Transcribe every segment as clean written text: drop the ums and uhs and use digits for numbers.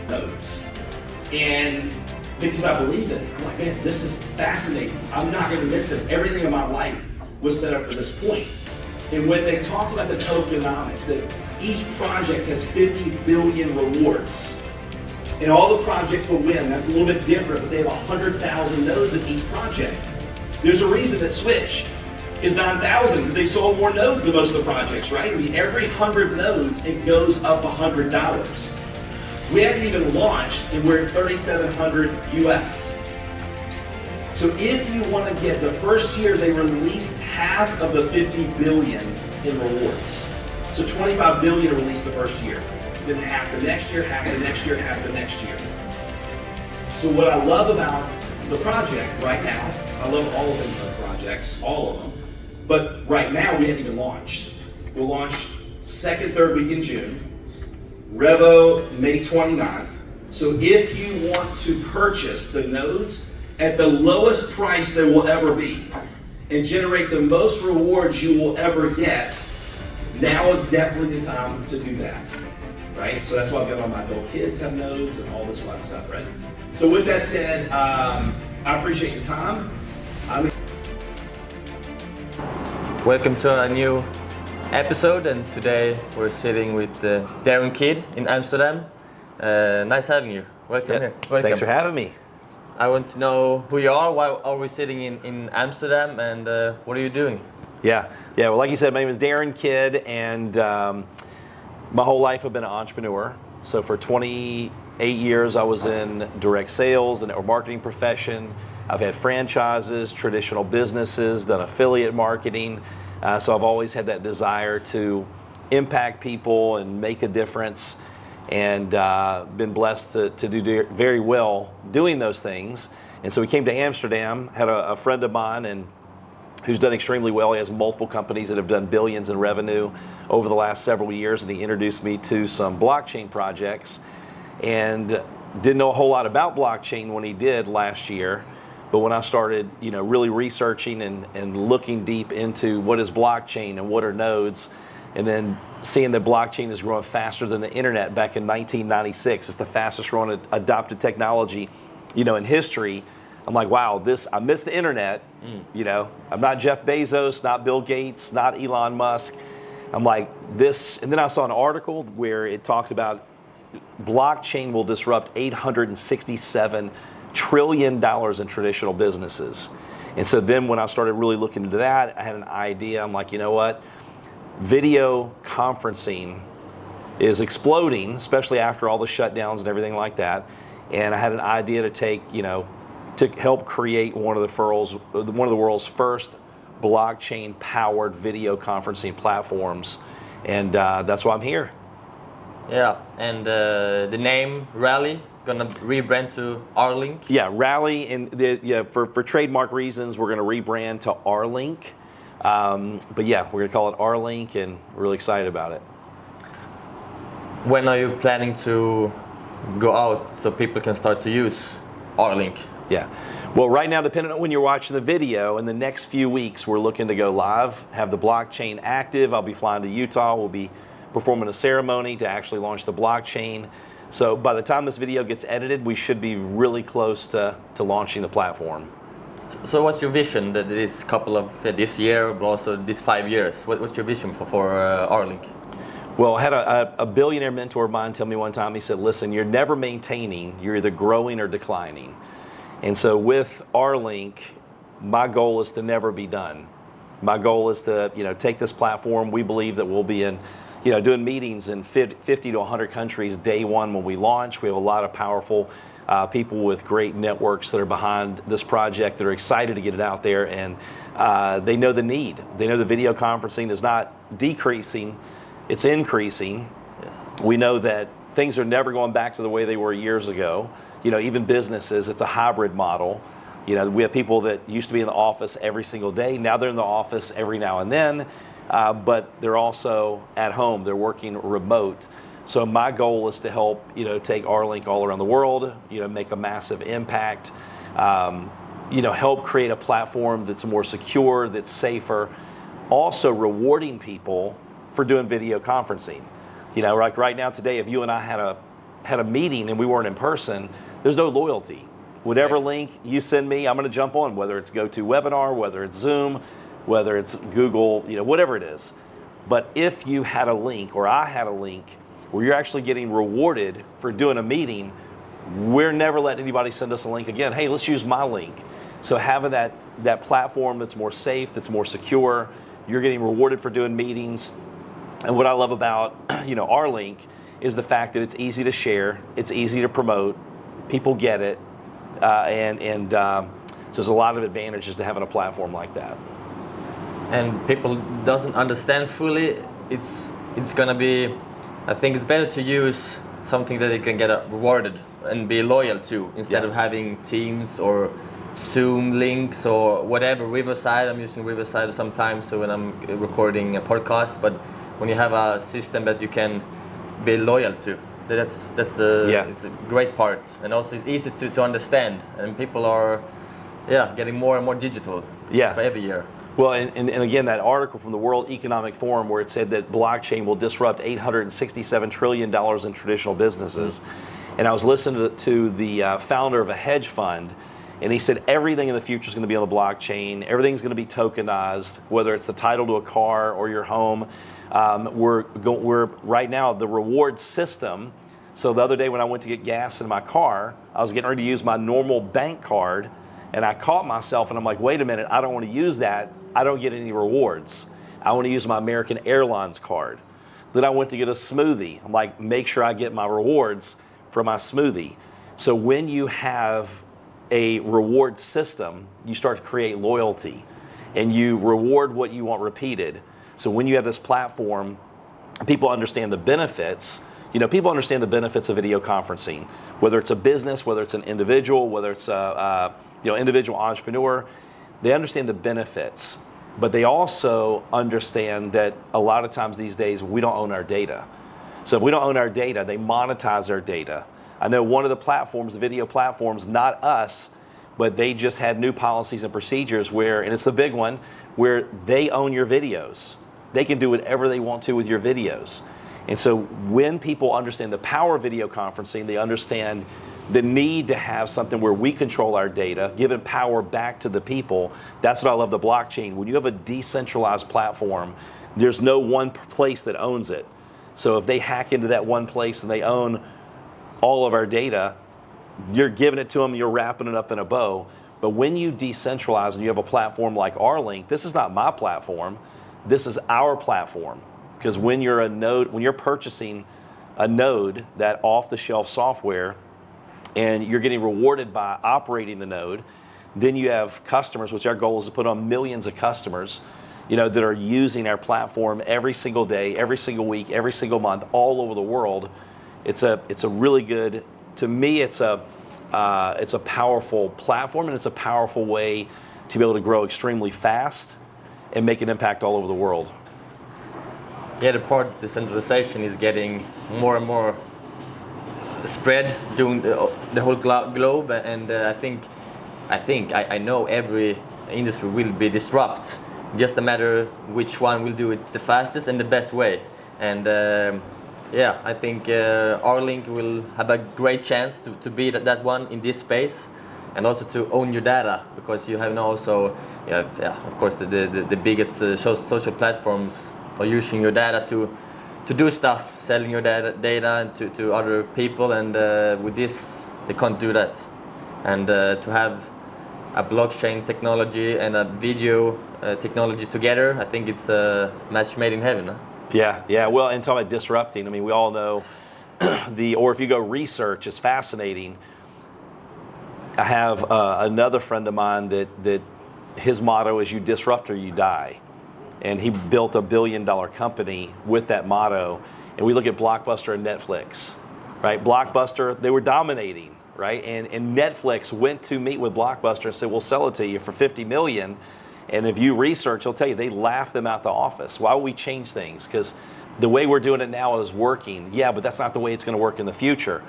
nodes. And because I believe in it, I'm like, man, this is fascinating. I'm not going to miss this. Everything in my life was set up for this point. And when they talked about the tokenomics, that each project has 50 billion rewards, and all the projects will win. That's a little bit different, but they have 100,000 nodes in each project. There's a reason that Switch is 9,000, because they sold more nodes than most of the projects, right? I mean, every 100 nodes, it goes up $100. We hadn't even launched, and we're at 3,700 US. So if you want to get, the first year they released half of the 50 billion in rewards. So 25 billion released the first year. Then half the next year, half the next year, half the next year. So what I love about the project right now, I love all the things about the projects, all of them. But right now we haven't even launched. We'll launch second, third week in June. Revo May 29th. So if you want to purchase the nodes at the lowest price there will ever be and generate the most rewards you will ever get, now is definitely the time to do that, right? So that's why I've got all my adult kids have nodes and all this fun stuff, right? So with that said, I appreciate your time. Welcome to a new episode, and today we're sitting with Darin Kidd in Amsterdam. Nice having you. Welcome here. Welcome. Thanks for having me. I want to know who you are, why are we sitting in Amsterdam, and what are you doing? Yeah. Well, like you said, my name is Darin Kidd, and my whole life I've been an entrepreneur. So for 28 years I was in direct sales, the network marketing profession. I've had franchises, traditional businesses, done affiliate marketing. So I've always had that desire to impact people and make a difference, and been blessed to do very well doing those things. And so we came to Amsterdam, had a friend of mine and who's done extremely well. He has multiple companies that have done billions in revenue over the last several years, and he introduced me to some blockchain projects, and didn't know a whole lot about blockchain when he did last year. But when I started, really researching and looking deep into what is blockchain and what are nodes, and then seeing that blockchain is growing faster than the internet back in 1996, it's the fastest growing adopted technology, in history. I'm like, wow, I missed the internet. I'm not Jeff Bezos, not Bill Gates, not Elon Musk. I'm like this, and then I saw an article where it talked about blockchain will disrupt $867 trillion in traditional businesses. And so then when I started really looking into that, I had an idea. I'm like, you know what? Video conferencing is exploding, especially after all the shutdowns and everything like that. And I had an idea to take, to help create one of the world's first blockchain-powered video conferencing platforms. And that's why I'm here. Yeah, and the name Rally gonna rebrand to R-LINK. Yeah, Rally, and for trademark reasons, we're gonna rebrand to R-LINK. But yeah, we're gonna call it R-LINK, and we're really excited about it. When are you planning to go out so people can start to use R-LINK? Yeah, well, right now, depending on when you're watching the video, in the next few weeks, we're looking to go live, have the blockchain active. I'll be flying to Utah. We'll be performing a ceremony to actually launch the blockchain. So by the time this video gets edited, we should be really close to launching the platform. So what's your vision that this year, but also this 5 years? What's your vision for R-LINK? Well, I had a billionaire mentor of mine tell me one time, he said, listen, you're never maintaining, you're either growing or declining. And so with R-LINK, my goal is to never be done. My goal is to take this platform. We believe that we'll be in doing meetings in 50 to 100 countries day one when we launch. We have a lot of powerful people with great networks that are behind this project that are excited to get it out there, and they know the need. They know the video conferencing is not decreasing, it's increasing. Yes. We know that things are never going back to the way they were years ago. Even businesses, it's a hybrid model. We have people that used to be in the office every single day. Now they're in the office every now and then. But they're also at home. They're working remote. So my goal is to help, take R-LINK all around the world, make a massive impact, help create a platform that's more secure, that's safer, also rewarding people for doing video conferencing. Like right now today, if you and I had a meeting and we weren't in person, there's no loyalty. Whatever link you send me, I'm going to jump on, whether it's GoToWebinar, whether it's Zoom, whether it's Google, whatever it is. But if you had a link, or I had a link, where you're actually getting rewarded for doing a meeting, we're never letting anybody send us a link again. Hey, let's use my link. So having that platform that's more safe, that's more secure, you're getting rewarded for doing meetings. And what I love about R-LINK is the fact that it's easy to share, it's easy to promote, people get it, so there's a lot of advantages to having a platform like that. And people doesn't understand fully. It's gonna be, I think it's better to use something that they can get rewarded and be loyal to, instead of having Teams or Zoom links or whatever. Riverside, I'm using Riverside sometimes so when I'm recording a podcast, but when you have a system that you can be loyal to, it's a great part. And also it's easy to understand, and people are getting more and more digital for every year. Well, and again, that article from the World Economic Forum where it said that blockchain will disrupt $867 trillion in traditional businesses. And I was listening to the founder of a hedge fund, and he said everything in the future is going to be on the blockchain. Everything's going to be tokenized, whether it's the title to a car or your home. We're right now, the reward system. So the other day when I went to get gas in my car, I was getting ready to use my normal bank card, and I caught myself and I'm like, wait a minute, I don't want to use that. I don't get any rewards. I want to use my American Airlines card. Then I went to get a smoothie. I'm like, make sure I get my rewards for my smoothie. So when you have a reward system, you start to create loyalty, and you reward what you want repeated. So when you have this platform, people understand the benefits. People understand the benefits of video conferencing, whether it's a business, whether it's an individual, whether it's a individual entrepreneur. They understand the benefits, but they also understand that a lot of times these days we don't own our data. So if we don't own our data, they monetize our data. I know one of the platforms, the video platforms, not us, but they just had new policies and procedures where, and it's the big one, where they own your videos. They can do whatever they want to with your videos. And so when people understand the power of video conferencing, they understand the need to have something where we control our data, giving power back to the people. That's what I love the blockchain. When you have a decentralized platform, there's no one place that owns it. So if they hack into that one place and they own all of our data, you're giving it to them, you're wrapping it up in a bow. But when you decentralize and you have a platform like R-LINK, this is not my platform, this is our platform. Because when you're purchasing a node, that off-the-shelf software, and you're getting rewarded by operating the node, then you have customers, which our goal is to put on millions of customers, that are using our platform every single day, every single week, every single month, all over the world. It's a really good, to me, it's a powerful platform, and it's a powerful way to be able to grow extremely fast and make an impact all over the world. Yeah, the part decentralization is getting more and more spread during the whole globe, and I know every industry will be disrupted. Just a matter which one will do it the fastest and the best way. And I think R-LINK will have a great chance to be that one in this space, and also to own your data, because you have now also, of course, the biggest social platforms are using your data to do stuff, selling your data to other people, and with this they can't do that. And to have a blockchain technology and a video technology together, I think it's a match made in heaven. Huh? Yeah. Well, and talking about disrupting, I mean, we all know or if you go research, it's fascinating. I have another friend of mine that his motto is "You disrupt or you die." And he built a $1 billion company with that motto. And we look at Blockbuster and Netflix, right? Blockbuster, they were dominating, right? And Netflix went to meet with Blockbuster and said, we'll sell it to you for $50 million. And if you research, they'll tell you they laughed them out the office. Why would we change things? Because the way we're doing it now is working. Yeah, but that's not the way it's going to work in the future,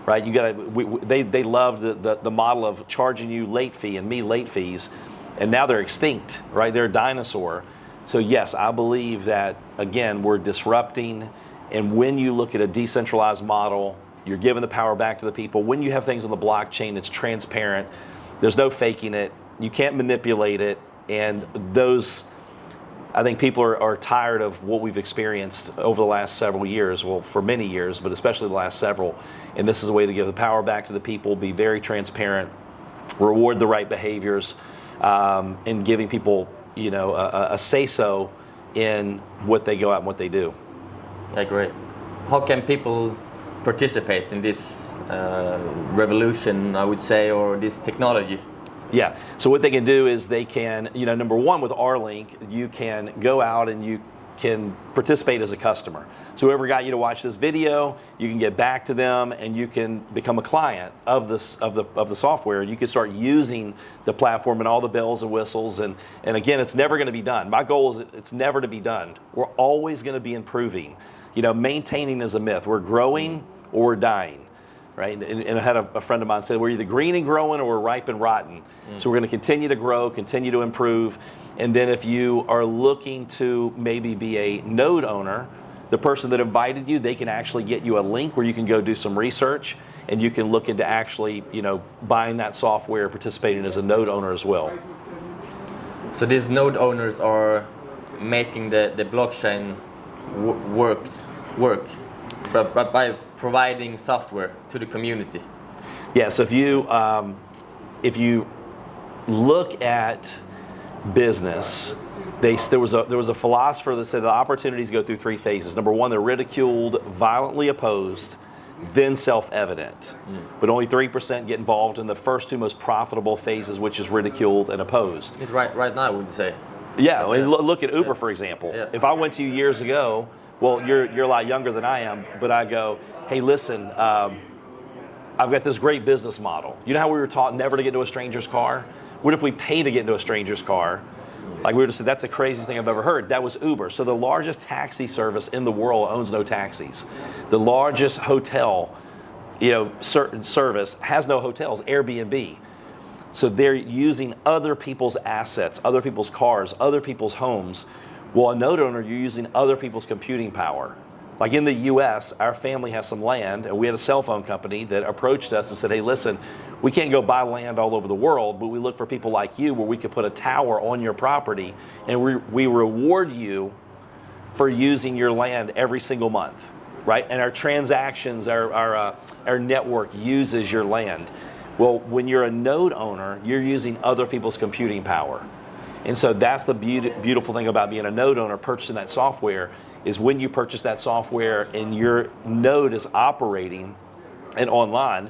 right? They loved the model of charging you late fee and me late fees. And now they're extinct, right? They're a dinosaur. So yes, I believe that, again, we're disrupting, and when you look at a decentralized model, You're giving the power back to the people. When you have things on the blockchain, it's transparent. There's no faking it. You can't manipulate it. And those, I think people are tired of what we've experienced over the last several years, well, for many years, but especially the last several. And this is a way to give the power back to the people, be very transparent, reward the right behaviors, and giving people, you know, a say-so in what they go out and what they do. Yeah, great. How can people participate in this revolution, I would say, or this technology? Yeah, so what they can do is they can, you know, number one, with R-LINK, you can go out and you can participate as a customer. So whoever got you to watch this video, you can get back to them and you can become a client of this of the software. You can start using the platform and all the bells and whistles. And again, it's never going to be done. My goal is it's never to be done. We're always going to be improving. You know, maintaining is a myth. We're growing or we're dying. Right? And I had a friend of mine say, we're either green and growing or we're ripe and rotten. So we're going to continue to grow, continue to improve. And then if you are looking to maybe be a node owner, the person that invited you, they can actually get you a link where you can go do some research and you can look into actually, you know, buying that software, participating as a node owner as well. So these node owners are making the blockchain work, but by providing software to the community. Yeah, so if you look at business, there was a philosopher that said the opportunities go through three phases. Number one, they're ridiculed, violently opposed, then self-evident. But only 3% get involved in the first two most profitable phases, which is ridiculed and opposed. It's right now, would you say? Yeah, I mean, look at Uber, for example. Yeah. If I went to you years ago, well, you're a lot younger than I am, but I go, hey, listen, I've got this great business model. You know how we were taught never to get into a stranger's car? What if we pay to get into a stranger's car? Like we would have said, that's the craziest thing I've ever heard. That was Uber. So the largest taxi service in the world owns no taxis. The largest hotel, you know, certain service has no hotels, Airbnb. So they're using other people's assets, other people's cars, other people's homes. Well, a node owner, you're using other people's computing power. Like in the US, our family has some land, and we had a cell phone company that approached us and said, hey, listen, we can't go buy land all over the world, but we look for people like you where we could put a tower on your property, and we reward you for using your land every single month, right? And our transactions, our network uses your land. Well, when you're a node owner, you're using other people's computing power. And so that's the beautiful thing about being a node owner, purchasing that software, is when you purchase that software and your node is operating and online,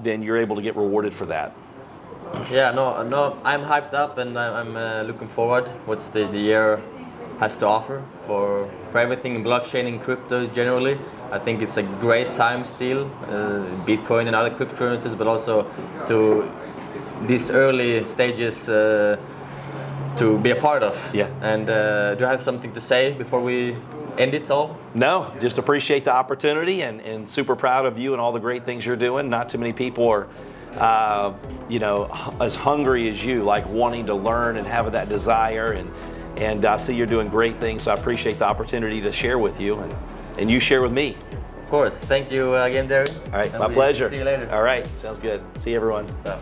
then you're able to get rewarded for that. Yeah, no, I'm hyped up and I'm looking forward. What's the year has to offer for everything in blockchain and crypto generally. I think it's a great time still, Bitcoin and other cryptocurrencies, but also to these early stages to be a part of. Yeah. And do you have something to say before we end it all? No, just appreciate the opportunity and super proud of you and all the great things you're doing. Not too many people are, you know, as hungry as you, like wanting to learn and have that desire. And I see you're doing great things, so I appreciate the opportunity to share with you and you share with me. Of course. Thank you again, Darin. All right, And my pleasure. See you later. All right, sounds good. See you, everyone. So.